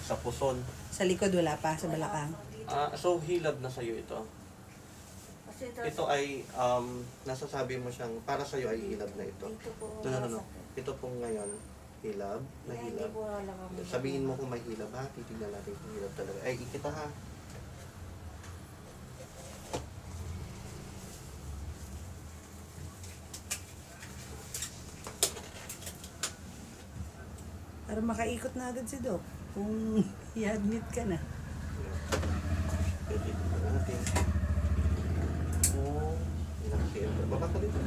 sa puson. Sa likod wala pa, sa balakang. So hilab na sa'yo ito. Ito ay, nasasabi mo siyang, para sa'yo ay hilab na ito. No. Ito pong ngayon, hilab, na hilab. Sabihin mo kung may hilab ha, titignan natin kung hilab talaga. Ay, ikita ha. Para makaikot na agad si Doc. Kung i-admit ka na. Pwede natin. Ilang cm. Baba ka dito.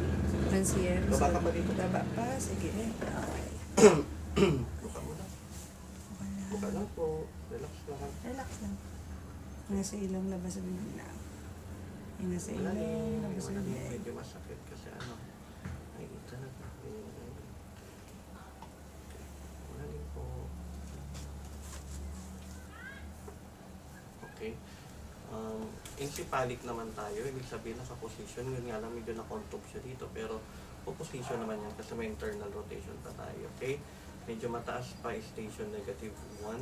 Mansiyero. Baba ka pa dito. Baba pa. Sige. Okay. Buka mo lang. Buka lang po. Relax lang. Relax lang. Nasa ilong labas sa bibig na. Nasa Wala ilong labas sa wala bibig. medyo masakit kasi ay ito na. Wala din po. Okay. Encephalic naman tayo. Ibig sabihin naka-position. Yun nga lang medyo na-contour siya dito. Pero po-position naman yan kasi may internal rotation pa tayo. Okay? Medyo mataas pa station negative 1.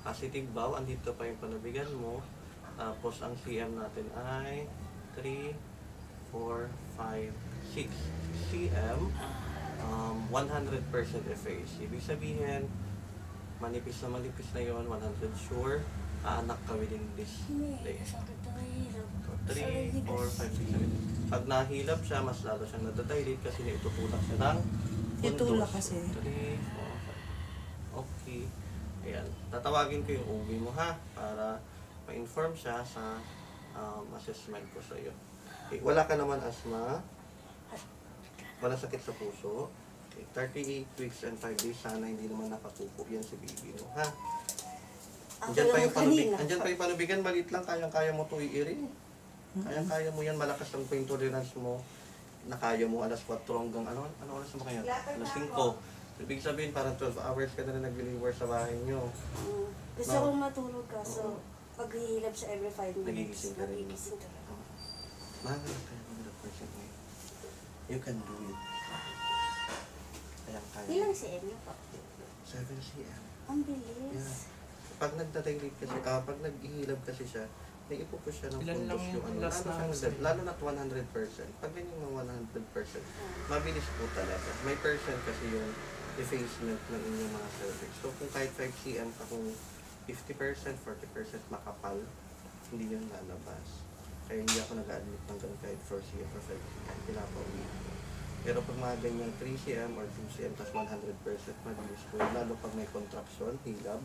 Positive bow. Andito pa yung panubigan mo. Tapos ang CM natin ay 3, 4, 5, 6 cm. 100% efface. Ibig sabihin, manipis na yon, 100 sure. Aanak ka within this day. 3, 4, 5, 6, 7. Pag nahilap siya, mas lalo siyang nadadilate kasi naitutulak siya ng Itulak kasi. 3, 4, 5. Okay. Ayan. Tatawagin ko yung OB mo ha, para ma-inform siya sa assessment ko sa iyo. Okay. Wala ka naman asthma. Wala sakit sa puso. Okay. 38 weeks and 5 days. Sana hindi naman nakapupo yan si baby mo ha. Andyan pa yung panubigan, maliit lang, kayang-kaya mo ito i-iri. Kayang-kaya mo yan, malakas ang pain tolerance mo. Nakaya mo alas 4 hanggang ano oras mo kaya? Alas 5. Ibig sabihin parang 12 hours ka na rin nag-deliver sa bahay nyo. Gusto kong matulog ka, so paghihilap siya every 5 minutes. Nagigising ka rin. Nagigising ka rin. Mahanap ka ng 100% mo. You can do it. Kayang-kaya. Ilang cm niyo po? 7 cm. Ang bilis. Yeah. Pag nagtatay-rate kasi, pag nag-ihilab kasi siya, may ipupush siya ng Ilan lang fundos yung yung last na lalo na 100%. Pag ganyan yung 100%, mabilis po talaga. May percent kasi yung effacement ng inyong mga cervix. So kung kahit 5 cm pa, kung 50%, 40% makapal, hindi yun lalabas. Kaya hindi ako nag-admit ng ganun kahit 4 cm or 5 cm. Pinapauwi ko. Pero pag mga ganyan 3 cm or 2 cm, tas 100%, mabilis po. Lalo pag may contraction, hilab.